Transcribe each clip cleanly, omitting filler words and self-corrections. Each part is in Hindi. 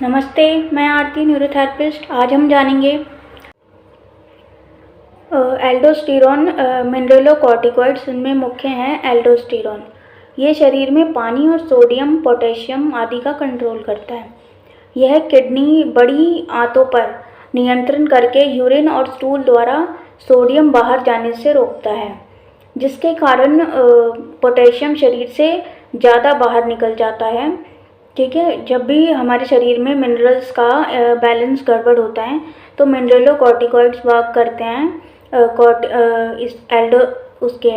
नमस्ते, मैं आरती न्यूरोथेरेपिस्ट। आज हम जानेंगे एल्डोस्टेरॉन मिनरलोकॉर्टिकॉइड्स। इनमें मुख्य हैं एल्डोस्टेरॉन। ये शरीर में पानी और सोडियम, पोटेशियम आदि का कंट्रोल करता है। यह किडनी बड़ी आंतों पर नियंत्रण करके यूरिन और स्टूल द्वारा सोडियम बाहर जाने से रोकता है, जिसके कारण पोटेशियम शरीर से ज़्यादा बाहर निकल जाता है। ठीक है, जब भी हमारे शरीर में मिनरल्स का बैलेंस गड़बड़ होता है तो मिनरलोकॉर्टिकॉइड्स वर्क करते हैं। इस एल्डो उसके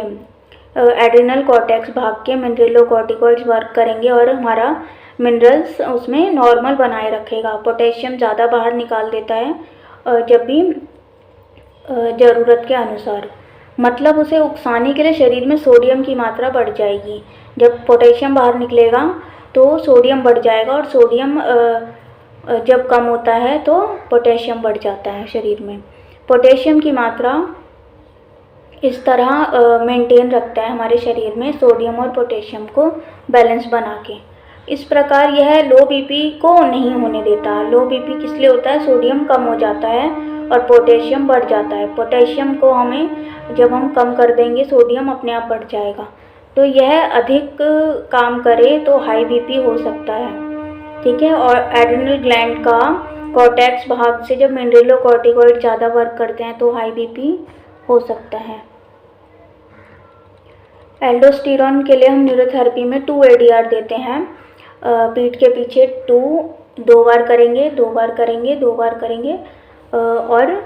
एड्रिनल कॉर्टेक्स भाग के मिनरलोकॉर्टिकॉइड्स वर्क करेंगे और हमारा मिनरल्स उसमें नॉर्मल बनाए रखेगा। पोटेशियम ज़्यादा बाहर निकाल देता है जब भी ज़रूरत के अनुसार, मतलब उसे उकसाने के लिए शरीर में सोडियम की मात्रा बढ़ जाएगी। जब पोटेशियम बाहर निकलेगा तो सोडियम बढ़ जाएगा और सोडियम जब कम होता है तो पोटेशियम बढ़ जाता है शरीर में। पोटेशियम की मात्रा इस तरह मेंटेन रखता है हमारे शरीर में सोडियम और पोटेशियम को बैलेंस बना के। इस प्रकार यह लो बीपी को नहीं होने देता। लो बीपी किस लिए होता है? सोडियम कम हो जाता है और पोटेशियम बढ़ जाता है। पोटेशियम को हमें जब हम कम कर देंगे, सोडियम अपने आप बढ़ जाएगा। तो यह अधिक काम करे तो हाई बीपी हो सकता है। ठीक है, और एड्रिनल ग्लैंड का कॉर्टेक्स भाग से जब मिनरलोकॉर्टिकॉइड ज़्यादा वर्क करते हैं तो हाई बीपी हो सकता है। एल्डोस्टेरॉन के लिए हम न्यूरोथेरेपी में 2 ADR देते हैं। पीठ के पीछे 2 बार करेंगे, 2 बार करेंगे, 2 बार करेंगे और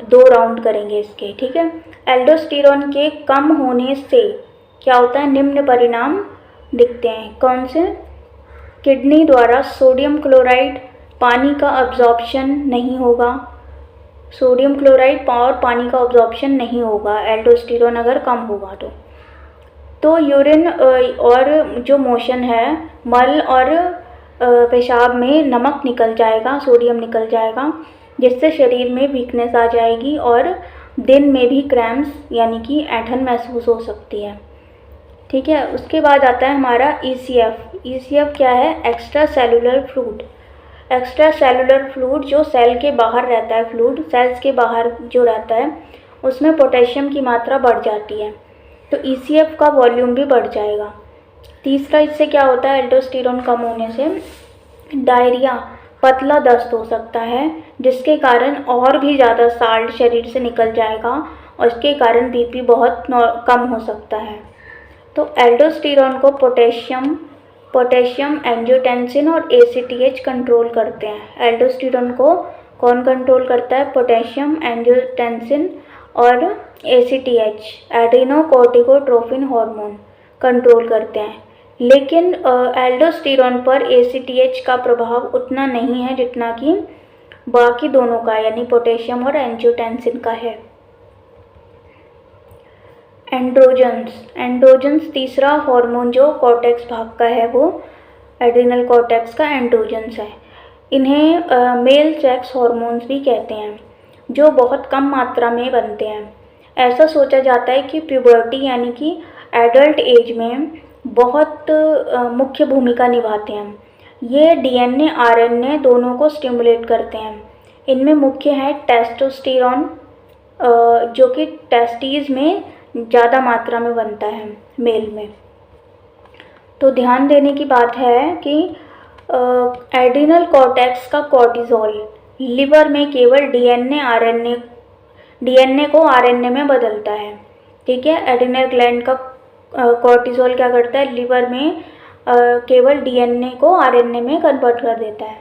2 राउंड करेंगे इसके। ठीक है, एल्डोस्टेरॉन के कम होने से क्या होता है? निम्न परिणाम दिखते हैं। कौन से? किडनी द्वारा सोडियम क्लोराइड पानी का अब्जॉर्प्शन नहीं होगा। सोडियम क्लोराइड और पानी का अब्जॉर्प्शन नहीं होगा एल्डोस्टेरॉन अगर कम होगा तो यूरिन और जो मोशन है, मल और पेशाब में नमक निकल जाएगा, सोडियम निकल जाएगा, जिससे शरीर में वीकनेस आ जाएगी और दिन में भी क्रैम्प्स यानी कि ऐंठन महसूस हो सकती है। ठीक है, उसके बाद आता है हमारा ECF। ECF क्या है? Extra cellular fluid. Extra cellular fluid जो सेल के बाहर रहता है, फ्लूइड सेल्स के बाहर जो रहता है उसमें पोटेशियम की मात्रा बढ़ जाती है, तो ECF का वॉल्यूम भी बढ़ जाएगा। तीसरा, इससे क्या होता है? एल्डोस्टेरॉन कम होने से डायरिया, पतला दस्त हो सकता है, जिसके कारण और भी ज़्यादा साल्ट शरीर से निकल जाएगा और इसके कारण बीपी बहुत कम हो सकता है। तो एल्डोस्टेरॉन को पोटेशियम एंजियोटेंसिन और ACTH कंट्रोल करते हैं। एल्डोस्टेरॉन को कौन कंट्रोल करता है? पोटेशियम, एंजियोटेंसिन और ACTH एड्रीनोकोर्टिकोट्रोपिन हार्मोन कंट्रोल करते हैं। लेकिन एल्डोस्टेरॉन पर ACTH का प्रभाव उतना नहीं है जितना कि बाकी दोनों का यानी पोटेशियम और एंजियोटेंसिन का है। एंड्रोजन्स तीसरा हार्मोन जो कॉर्टेक्स भाग का है वो एड्रिनल कॉर्टेक्स का एंड्रोजन्स है। इन्हें मेल सेक्स हार्मोन्स भी कहते हैं, जो बहुत कम मात्रा में बनते हैं। ऐसा सोचा जाता है कि प्यूबर्टी यानी कि एडल्ट एज में बहुत मुख्य भूमिका निभाते हैं। ये DNA RNA दोनों को स्टिमुलेट करते हैं। इनमें मुख्य है टेस्टोस्टेरॉन, जो कि टेस्टीज में ज़्यादा मात्रा में बनता है मेल में। तो ध्यान देने की बात है कि एड्रिनल कॉर्टेक्स का कॉर्टिसोल लिवर में केवल DNA को RNA में बदलता है। ठीक है, एड्रिनल ग्लैंड का कॉर्टिसोल क्या करता है? लिवर में केवल DNA को RNA में कन्वर्ट कर देता है।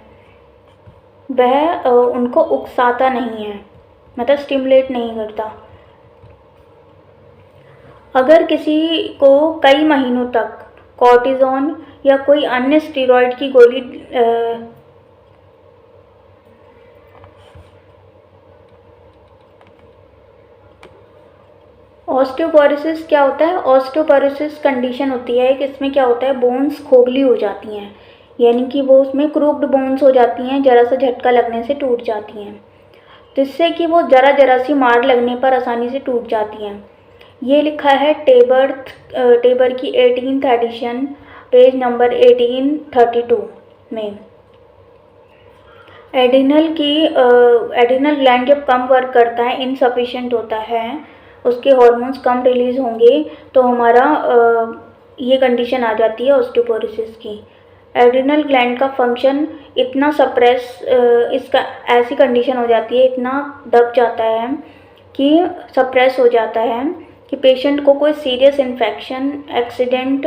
वह उनको उकसाता नहीं है, मतलब स्टिमुलेट नहीं करता। अगर किसी को कई महीनों तक कॉर्टिसोन या कोई अन्य स्टेरॉइड की गोली ऑस्टियोपोरोसिस क्या होता है? ऑस्टियोपोरोसिस कंडीशन होती है कि इसमें क्या होता है? बोन्स खोखली हो जाती हैं, यानी कि वो उसमें क्रूक्ड बोन्स हो जाती हैं, ज़रा सा झटका लगने से टूट जाती हैं, जिससे कि वो ज़रा सी मार लगने पर आसानी से टूट जाती हैं। ये लिखा है टेबर की 18th एडिशन, पेज नंबर 1832 में। एड्रिनल ग्लैंड जब कम वर्क करता है, इनसफिशिएंट होता है, उसके हार्मोन्स कम रिलीज़ होंगे तो हमारा ये कंडीशन आ जाती है ऑस्टियोपोरोसिस की। एड्रिनल ग्लैंड का फंक्शन इतना सप्रेस इसका ऐसी कंडीशन हो जाती है, इतना दब जाता है कि सप्रेस हो जाता है कि पेशेंट को कोई सीरियस इन्फेक्शन एक्सीडेंट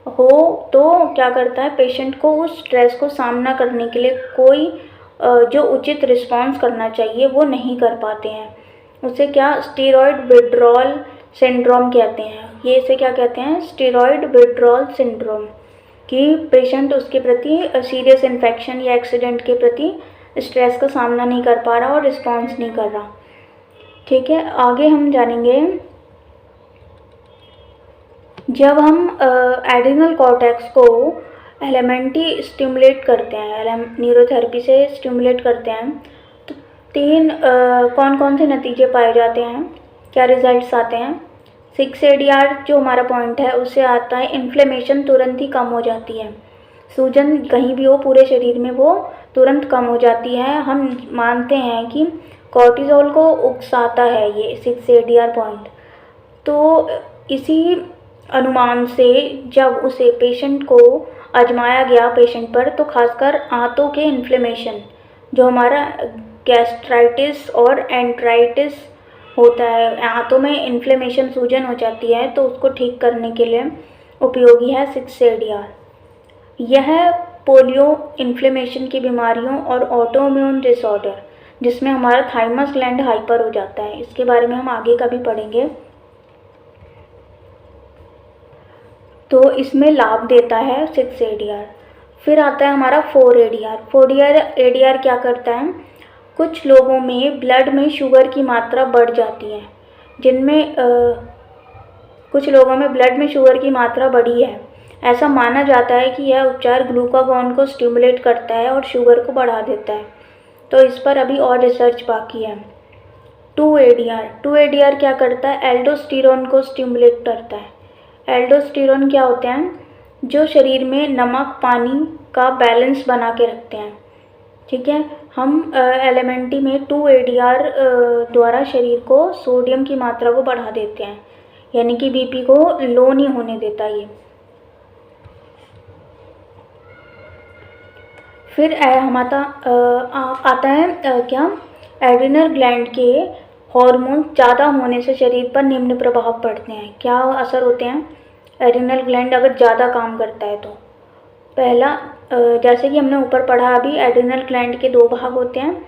हो तो क्या करता है, पेशेंट को उस स्ट्रेस को सामना करने के लिए कोई जो उचित रिस्पांस करना चाहिए वो नहीं कर पाते हैं। उसे क्या स्टेरॉयड विड्रॉल सिंड्रोम कहते हैं। ये इसे क्या कहते हैं, स्टेरॉयड विड्रॉल सिंड्रोम, कि पेशेंट उसके प्रति सीरियस इन्फेक्शन या एक्सीडेंट के प्रति स्ट्रेस का सामना नहीं कर पा रहा और रिस्पॉन्स नहीं कर रहा। ठीक है, आगे हम जानेंगे जब हम एड्रिनल कॉर्टेक्स को एलिमेंटी स्टिमुलेट करते हैं, न्यूरोथेरेपी से स्टिमुलेट करते हैं, तो तीन कौन कौन से नतीजे पाए जाते हैं, क्या रिजल्ट्स आते हैं। 6-ADR जो हमारा पॉइंट है उससे आता है इन्फ्लेमेशन तुरंत ही कम हो जाती है, सूजन कहीं भी हो पूरे शरीर में वो तुरंत कम हो जाती है। हम मानते हैं कि कॉर्टिजोल को उकसाता है ये 6-ADR पॉइंट। तो इसी अनुमान से जब उसे पेशेंट को आजमाया गया पेशेंट पर, तो खासकर आंतों के इन्फ्लेमेशन, जो हमारा गैस्ट्राइटिस और एंट्राइटिस होता है, आंतों में इन्फ्लेमेशन सूजन हो जाती है, तो उसको ठीक करने के लिए उपयोगी है 6-ADR। यह पोलियो, इन्फ्लेमेशन की बीमारियों और ऑटोइम्यून डिसऑर्डर जिसमें हमारा थाइमस ग्लैंड हाइपर हो जाता है, इसके बारे में हम आगे कभी पढ़ेंगे, तो इसमें लाभ देता है 6-ADR। फिर आता है हमारा 4-ADR। 4-ADR क्या करता है, कुछ लोगों में ब्लड में शुगर की मात्रा बढ़ जाती है, जिनमें कुछ लोगों में ब्लड में शुगर की मात्रा बढ़ी है। ऐसा माना जाता है कि यह उपचार ग्लूकागॉन को स्टिमुलेट करता है और शुगर को बढ़ा देता है, तो इस पर अभी और रिसर्च बाकी है। 2-ADR क्या करता है, एल्डोस्टेरोन को स्टिमुलेट करता है। एल्डोस्टेरोन क्या होते हैं, जो शरीर में नमक पानी का बैलेंस बना के रखते हैं। ठीक है, हम एलिमेंटी में 2-ADR द्वारा शरीर को सोडियम की मात्रा को बढ़ा देते हैं, यानी कि बीपी को लो नहीं होने देता ये। फिर हमारा आता है क्या, एड्रिनल ग्लैंड के हार्मोन ज़्यादा होने से शरीर पर निम्न प्रभाव पड़ते हैं। क्या असर होते हैं, एड्रिनल ग्लैंड अगर ज़्यादा काम करता है तो पहला, जैसे कि हमने ऊपर पढ़ा अभी, एड्रिनल ग्लैंड के 2 भाग होते हैं,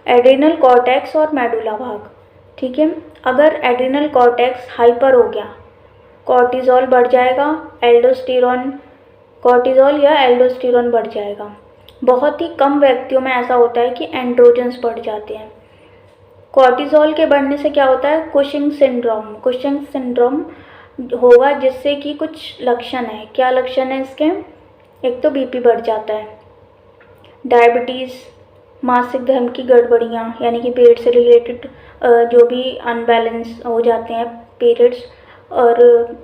एड्रिनल कॉर्टेक्स और मेडुला भाग। ठीक है, अगर एड्रिनल कॉर्टेक्स हाइपर हो गया, कॉर्टिजोल बढ़ जाएगा, कॉर्टिजोल या एल्डोस्टेरोन बढ़ जाएगा। बहुत ही कम व्यक्तियों में ऐसा होता है कि एंड्रोजन्स बढ़ जाते हैं। कॉर्टिजोल के बढ़ने से क्या होता है, कुशिंग सिंड्रोम होगा, जिससे कि कुछ लक्षण है। क्या लक्षण है इसके, एक तो बीपी बढ़ जाता है, डायबिटीज़, मासिक धर्म की गड़बड़ियाँ, यानी कि पेट से रिलेटेड जो भी अनबैलेंस हो जाते हैं पीरियड्स, और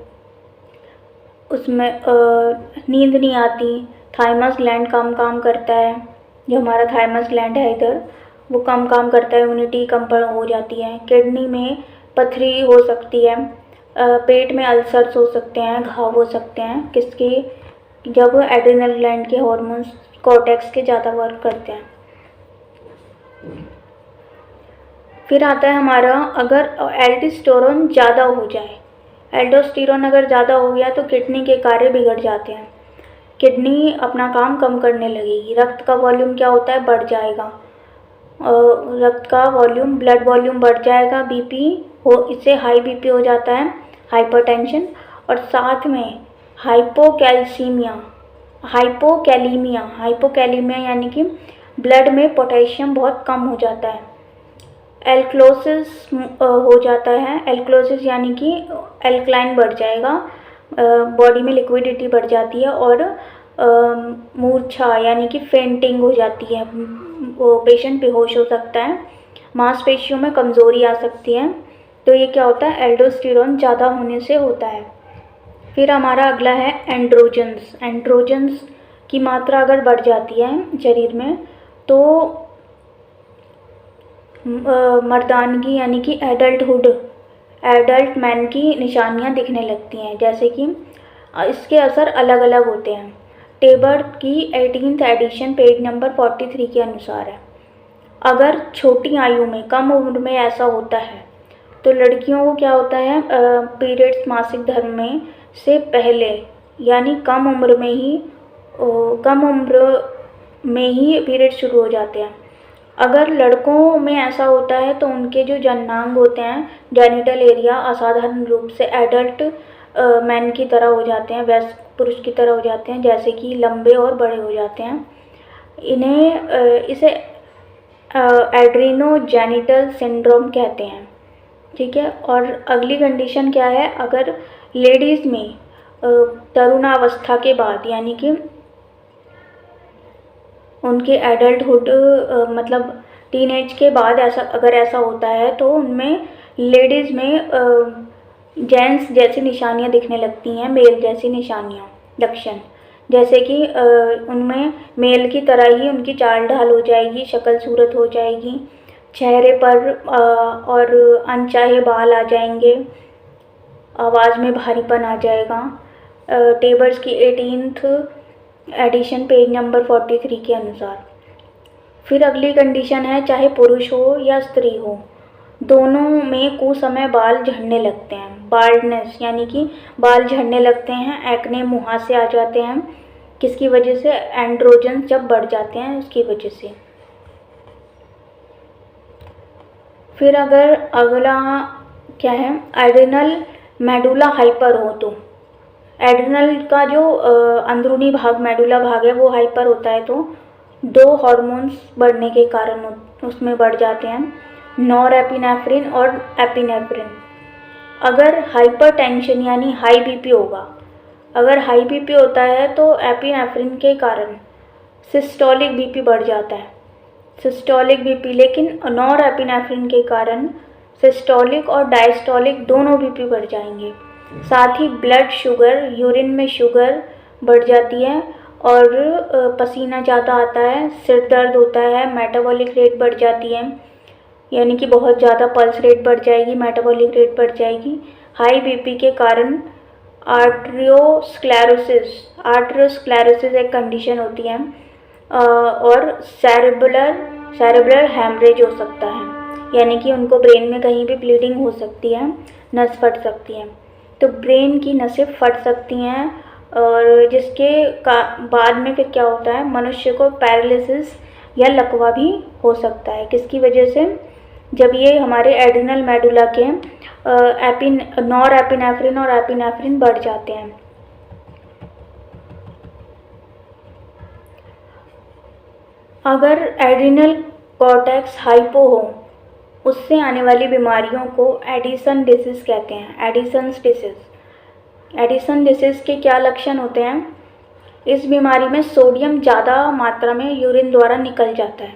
उसमें नींद नहीं आती, थाइमस ग्लैंड कम काम करता है, जो हमारा थाइमस ग्लैंड है इधर वो कम काम करता है, इम्यूनिटी कम हो जाती है, किडनी में पथरी हो सकती है, पेट में अल्सर्स हो सकते हैं, घाव हो सकते हैं, किसके, जब एड्रिनल ग्लैंड के हार्मोन्स कॉर्टेक्स के ज़्यादा वर्क करते हैं। फिर आता है हमारा, अगर एल्डोस्टेरोन ज़्यादा हो जाए, एल्डोस्टेरोन अगर ज़्यादा हो गया तो किडनी के कार्य बिगड़ जाते हैं, किडनी अपना काम कम करने लगेगी, रक्त का वॉल्यूम क्या होता है, बढ़ जाएगा, रक्त का वॉल्यूम, ब्लड वॉल्यूम बढ़ जाएगा, बीपी हो, इससे हाई बीपी हो जाता है, हाइपरटेंशन, और साथ में हाइपोकैलीमिया यानी कि ब्लड में पोटेशियम बहुत कम हो जाता है, एल्कलोसिस हो जाता है, एल्कलोसिस यानी कि एल्कलाइन बढ़ जाएगा, बॉडी में लिक्विडिटी बढ़ जाती है, और मूर्छा यानी कि फेंटिंग हो जाती है, वो पेशेंट बेहोश हो सकता है, मांसपेशियों में कमज़ोरी आ सकती है। तो ये क्या होता है, एल्डोस्टेरोन ज़्यादा होने से होता है। फिर हमारा अगला है एंड्रोजन्स की मात्रा अगर बढ़ जाती है शरीर में, तो मर्दानगी यानी कि एडल्टहुड, एडल्ट मैन की निशानियां दिखने लगती हैं, जैसे कि इसके असर अलग अलग होते हैं। टेबल की 18th एडिशन पेज नंबर 43 के अनुसार है। अगर छोटी आयु में, कम उम्र में ऐसा होता है तो लड़कियों को क्या होता है, पीरियड्स मासिक धर्म में से पहले यानी कम उम्र में ही पीरियड शुरू हो जाते हैं। अगर लड़कों में ऐसा होता है तो उनके जो जननांग होते हैं, जेनिटल एरिया, असाधारण रूप से एडल्ट मैन की तरह हो जाते हैं, वयस्क पुरुष की तरह हो जाते हैं, जैसे कि लंबे और बड़े हो जाते हैं। इसे एड्रीनोजेनिटल सिंड्रोम कहते हैं। ठीक है। और अगली कंडीशन क्या है, अगर लेडीज़ में तरुणावस्था के बाद यानी कि उनके एडल्टहुड मतलब टीनेज के बाद ऐसा होता है तो उनमें लेडीज़ में जेंट्स जैसी निशानियां दिखने लगती हैं, मेल जैसी निशानियां, लक्षण, जैसे कि उनमें मेल की तरह ही उनकी चाल ढाल हो जाएगी, शक्ल सूरत हो जाएगी, चेहरे पर और अनचाहे बाल आ जाएंगे, आवाज़ में भारीपन आ जाएगा। टेबल्स की 18th एडिशन पेज नंबर 43 के अनुसार। फिर अगली कंडीशन है, चाहे पुरुष हो या स्त्री हो, दोनों में कुसमय बाल झड़ने लगते हैं, बाल्डनेस यानी कि बाल झड़ने लगते हैं, एक्ने, मुहासे आ जाते हैं। किसकी वजह से? एंड्रोजन जब बढ़ जाते हैं उसकी वजह से। फिर अगर अगला क्या है, एड्रिनल मेडुला हाइपर हो तो एड्रिनल का जो अंदरूनी भाग, मेडुला भाग है, वो हाइपर होता है तो दो हार्मोन्स बढ़ने के कारण उसमें बढ़ जाते हैं, नॉरएपिनेफ्रिन और एपिनेफ्रिन। अगर हाइपरटेंशन यानी हाई बीपी होगा, अगर हाई बीपी होता है तो एपिनेफ्रिन के कारण सिस्टोलिक बीपी बढ़ जाता है, सिस्टोलिक बीपी, लेकिन नॉरएपिनेफ्रिन के कारण सिस्टोलिक और डायस्टोलिक दोनों बीपी बढ़ जाएंगे। साथ ही ब्लड शुगर, यूरिन में शुगर बढ़ जाती है और पसीना ज़्यादा आता है, सिर दर्द होता है, मेटाबॉलिक रेट बढ़ जाती है, यानी कि बहुत ज़्यादा पल्स रेट बढ़ जाएगी, मेटाबॉलिक रेट बढ़ जाएगी। हाई बीपी के कारण आर्ट्रियोस्क्लेरोसिस एक कंडीशन होती है और सेरेब्रल हैमरेज हो सकता है, यानी कि उनको ब्रेन में कहीं भी ब्लीडिंग हो सकती है, नस फट सकती है। तो ब्रेन की नसें फट सकती हैं और जिसके बाद में फिर क्या होता है, मनुष्य को पैरालिसिस या लकवा भी हो सकता है। किसकी वजह से? जब ये हमारे एड्रिनल मेडुला के नॉरएपिनेफ्रिन और एपिनेफ्रिन बढ़ जाते हैं। अगर एड्रिनल कॉर्टेक्स हाइपो हो, उससे आने वाली बीमारियों को एडिसन डिसीज़ कहते हैं, एडिसन्स डिसीज़। एडिसन डिसीज़ के क्या लक्षण होते हैं? इस बीमारी में सोडियम ज़्यादा मात्रा में यूरिन द्वारा निकल जाता है,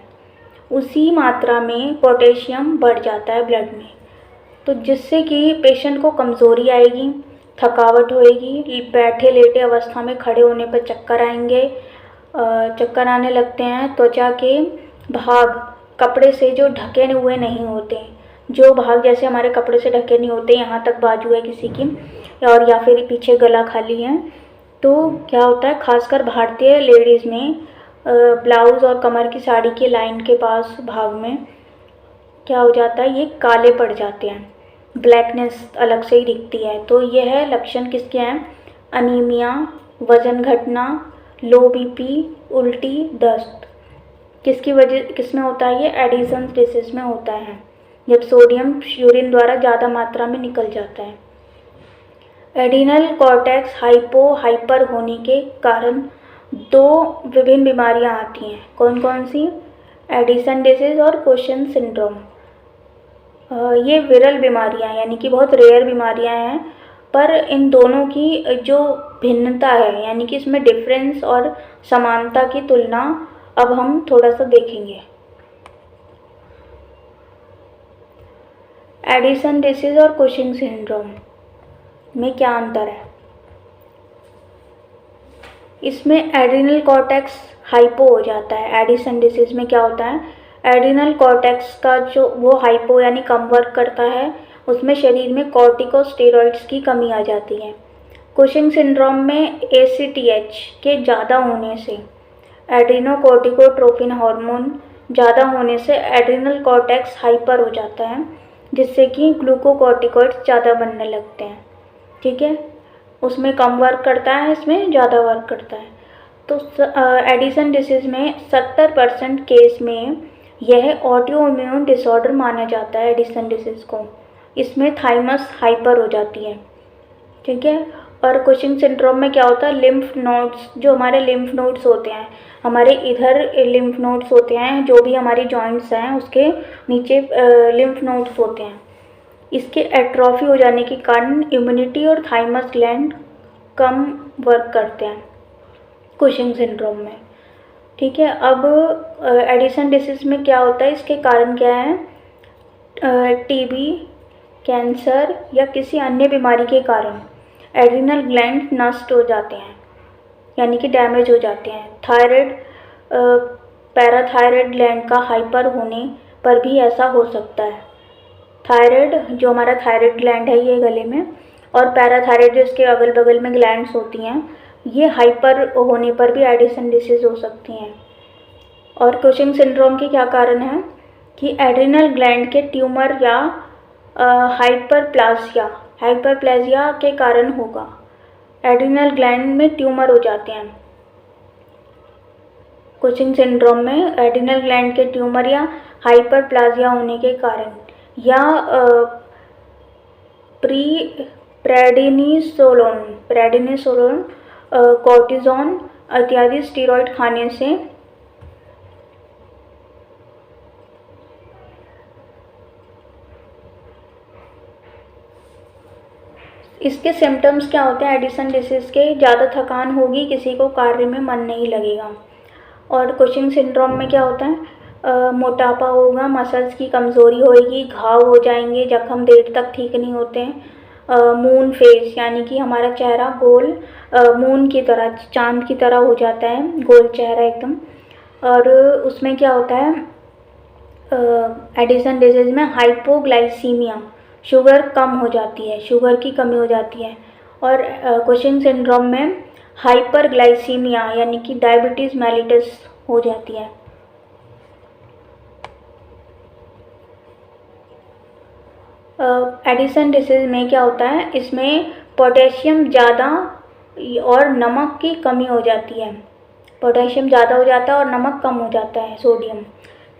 उसी मात्रा में पोटेशियम बढ़ जाता है ब्लड में, तो जिससे कि पेशेंट को कमज़ोरी आएगी, थकावट होएगी, बैठे लेटे अवस्था में खड़े होने पर चक्कर आएंगे, चक्कर आने लगते हैं। त्वचा के भाग कपड़े से जो ढके हुए नहीं होते, जो भाग जैसे हमारे कपड़े से ढके नहीं होते, यहाँ तक बाजू है किसी की और या फिर पीछे गला खाली है, तो क्या होता है, खासकर भारतीय लेडीज़ में ब्लाउज़ और कमर की साड़ी के लाइन के पास भाग में क्या हो जाता है, ये काले पड़ जाते हैं, ब्लैकनेस अलग से ही दिखती है। तो यह है लक्षण किसके हैं? अनीमिया, वज़न घटना, लो बीपी, उल्टी, दस्त। किसकी वजह, किस में होता है ये? एडिसन्स डिसीज़ में होता है, जब सोडियम यूरिन द्वारा ज़्यादा मात्रा में निकल जाता है। एड्रिनल कॉर्टेक्स हाइपर होने के कारण दो विभिन्न बीमारियां आती हैं। कौन कौन सी? एडिसन डिसीज़ और कुशन सिंड्रोम। ये विरल बीमारियां यानी कि बहुत रेयर बीमारियां हैं, पर इन दोनों की जो भिन्नता है यानी कि इसमें डिफरेंस और समानता की तुलना अब हम थोड़ा सा देखेंगे। एडिसन डिसीज़ और कुशिंग सिंड्रोम में क्या अंतर है? इसमें एड्रिनल कॉर्टेक्स हाइपो हो जाता है। एडिसन डिसीज़ में क्या होता है? एड्रिनल कॉर्टेक्स का जो वो हाइपो यानी कम वर्क करता है, उसमें शरीर में कॉर्टिकोस्टेरॉइड्स की कमी आ जाती है। कुशिंग सिंड्रोम में ACTH के ज़्यादा होने से, एड्रीनोकोर्टिकोट्रोपिन हार्मोन ज़्यादा होने से एड्रिनल कॉर्टेक्स हाइपर हो जाता है, जिससे कि ग्लूकोकॉर्टिकॉइड्स ज़्यादा बनने लगते हैं। ठीक है, उसमें कम वर्क करता है, इसमें ज़्यादा वर्क करता है। तो एडिसन डिसीज़ में 70% केस में यह ऑटो इम्यून डिसऑर्डर माना जाता है एडिसन डिसीज़ को। इसमें थाइमस हाइपर हो जाती है। ठीक है, और कुशिंग सिंड्रोम में क्या होता है, लिम्फ नोड्स, जो हमारे लिम्फ नोड्स होते हैं, हमारे इधर लिम्फ नोड्स होते हैं, जो भी हमारी जॉइंट्स हैं उसके नीचे लिम्फ नोड्स होते हैं, इसके एट्रॉफी हो जाने के कारण इम्यूनिटी और थाइमस ग्लैंड कम वर्क करते हैं कुशिंग सिंड्रोम में। ठीक है, अब एडिसन डिसीज़ में क्या होता है, इसके कारण क्या है, TB, कैंसर या किसी अन्य बीमारी के कारण एड्रिनल ग्लैंड नष्ट हो जाते हैं, यानी कि डैमेज हो जाते हैं। थायराइड, पैराथायराइड ग्लैंड का हाइपर होने पर भी ऐसा हो सकता है। थायराइड, जो हमारा थायराइड ग्लैंड है ये गले में, और पैराथायराइड जिसके अगल बगल में ग्लैंड्स होती हैं, ये हाइपर होने पर भी एडिसन डिसीज़ हो सकती हैं। और कुशिंग सिंड्रोम के क्या कारण है कि एड्रिनल ग्लैंड के ट्यूमर या हाइपरप्लेजिया के कारण होगा। एड्रिनल ग्लैंड में ट्यूमर हो जाते हैं कुशिंग सिंड्रोम में, एड्रिनल ग्लैंड के ट्यूमर या हाइपरप्लेजिया होने के कारण, या प्रेडिनिसोलोन, कॉर्टिजोन इत्यादि स्टेरॉइड खाने से इसके सिम्टम्स क्या होते हैं एडिसन डिसीज़ के, ज़्यादा थकान होगी, किसी को कार्य में मन नहीं लगेगा। और कुशिंग सिंड्रोम में क्या होता है, मोटापा होगा, मसल्स की कमज़ोरी होगी, घाव हो जाएंगे, जख्म देर तक ठीक नहीं होते हैं। मून फेस, यानी कि हमारा चेहरा गोल मून की तरह, चांद की तरह हो जाता है, गोल चेहरा एकदम। और उसमें क्या होता है, एडिसन डिजीज़ में हाइपोग्लाइसीमिया, शुगर कम हो जाती है, शुगर की कमी हो जाती है। और कुशिंग सिंड्रोम में हाइपरग्लाइसीमिया, यानी कि डायबिटीज़ मेलिटस हो जाती है। एडिसन डिसीज़ में क्या होता है, इसमें पोटेशियम ज़्यादा और नमक की कमी हो जाती है। पोटेशियम ज़्यादा हो जाता है और नमक कम हो जाता है, सोडियम,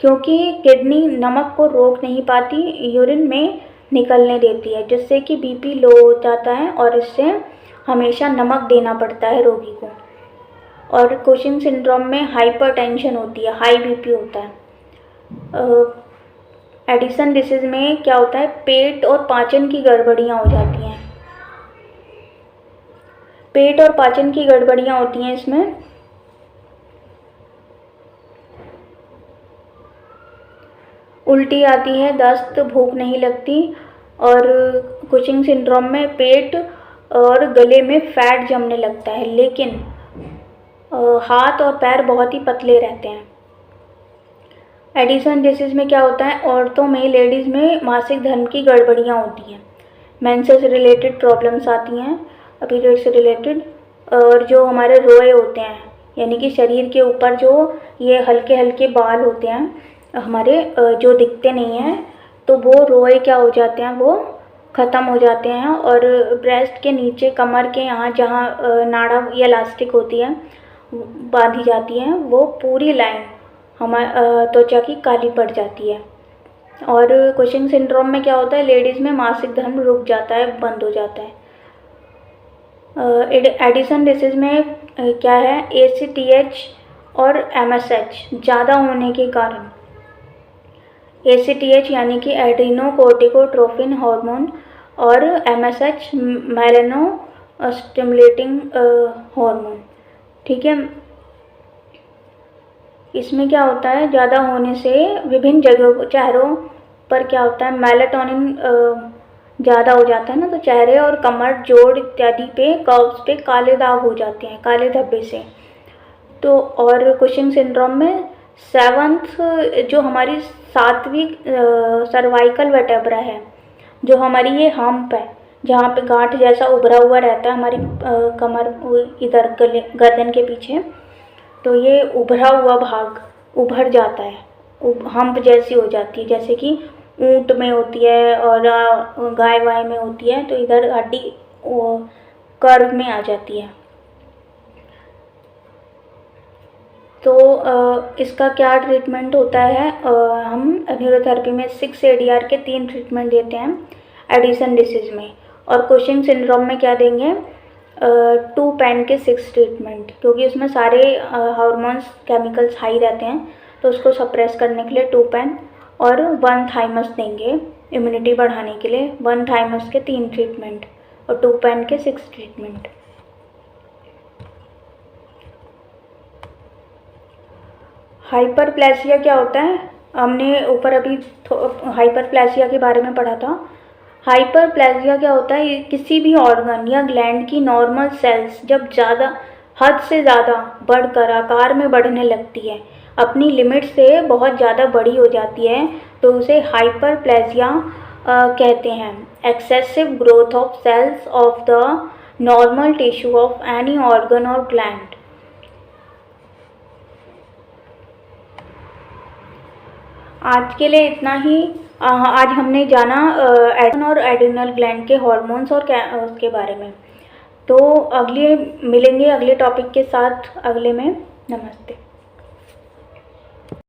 क्योंकि किडनी नमक को रोक नहीं पाती, यूरिन में निकलने देती है, जिससे कि BP लो हो जाता है और इससे हमेशा नमक देना पड़ता है रोगी को। और कुशिंग सिंड्रोम में हाइपरटेंशन होती है, हाई BP होता है। एडिसन डिसीज़ में क्या होता है, पेट और पाचन की गड़बड़ियाँ हो जाती हैं, पेट और पाचन की गड़बड़ियाँ होती हैं इसमें। उल्टी आती है, दस्त, भूख नहीं लगती। और कुशिंग सिंड्रोम में पेट और गले में फैट जमने लगता है, लेकिन हाथ और पैर बहुत ही पतले रहते हैं। एडिसन डिसीज़ में क्या होता है, औरतों में, लेडीज़ में मासिक धर्म की गड़बड़ियाँ होती हैं, मेंसेस से रिलेटेड प्रॉब्लम्स आती हैं, पीरियड से रिलेटेड। और जो हमारे रोए होते हैं, यानी कि शरीर के ऊपर जो ये हल्के हल्के बाल होते हैं हमारे, जो दिखते नहीं हैं, तो वो रोए क्या हो जाते हैं, वो ख़त्म हो जाते हैं। और ब्रेस्ट के नीचे, कमर के यहाँ जहाँ नाड़ा या इलास्टिक होती है बांधी जाती है, वो पूरी लाइन हमारे त्वचा की काली पड़ जाती है। और कुशिंग सिंड्रोम में क्या होता है, लेडीज़ में मासिक धर्म रुक जाता है, बंद हो जाता है। एडिसन डिसीज़ में क्या है, ACTH और MSH ज़्यादा होने के कारण, ACTH यानी कि एड्रीनोकोर्टिकोट्रोपिन हार्मोन, और MSH मेलानो स्टिमुलेटिंग हार्मोन। ठीक है, इसमें क्या होता है, ज़्यादा होने से विभिन्न जगहों, चेहरों पर क्या होता है, मेलाटोनिन ज़्यादा हो जाता है ना, तो चेहरे और कमर, जोड़ इत्यादि पे, कर्व्स पे काले दाग हो जाते हैं, काले धब्बे से। तो और कुशिंग सिंड्रोम में सेवन्थ जो हमारी 7वीं सर्वाइकल वर्टेब्रा है, जो हमारी ये हम्प है, जहाँ पे गांठ जैसा उभरा हुआ रहता है हमारी कमर इधर गर्दन के पीछे, तो ये उभरा हुआ भाग उभर जाता है, हम्प जैसी हो जाती है, जैसे कि ऊंट में होती है और गाय वाय में होती है, तो इधर हड्डी कर्व में आ जाती है। तो इसका क्या ट्रीटमेंट होता है, हम न्यूरोथेरेपी में 6 ADR के 3 ट्रीटमेंट देते हैं एडिसन डिसीज़ में, और कुशिंग सिंड्रोम में क्या देंगे, 2 PAN के 6 ट्रीटमेंट, क्योंकि उसमें सारे हार्मोन्स केमिकल्स हाई रहते हैं, तो उसको सप्रेस करने के लिए 2 PAN और 1 थाइमस देंगे इम्यूनिटी बढ़ाने के लिए, 1 थाइमस के 3 ट्रीटमेंट और 2 PAN के 6 ट्रीटमेंट। हाइपरप्लेसिया क्या होता है, हमने ऊपर अभी हाइपरप्लेसिया के बारे में पढ़ा था। हाइपरप्लेसिया क्या होता है, किसी भी ऑर्गन या ग्लैंड की नॉर्मल सेल्स जब ज़्यादा हद से ज़्यादा बढ़कर आकार में बढ़ने लगती है, अपनी लिमिट से बहुत ज़्यादा बड़ी हो जाती है, तो उसे हाइपरप्लेसिया कहते हैं। Excessive growth of cells of the normal tissue of any organ और ग्लैंड। आज के लिए इतना ही। आज हमने जाना एड्रेनल और एड्रिनल ग्लैंड के हार्मोन्स और उसके बारे में। तो मिलेंगे अगले टॉपिक के साथ अगले में। नमस्ते।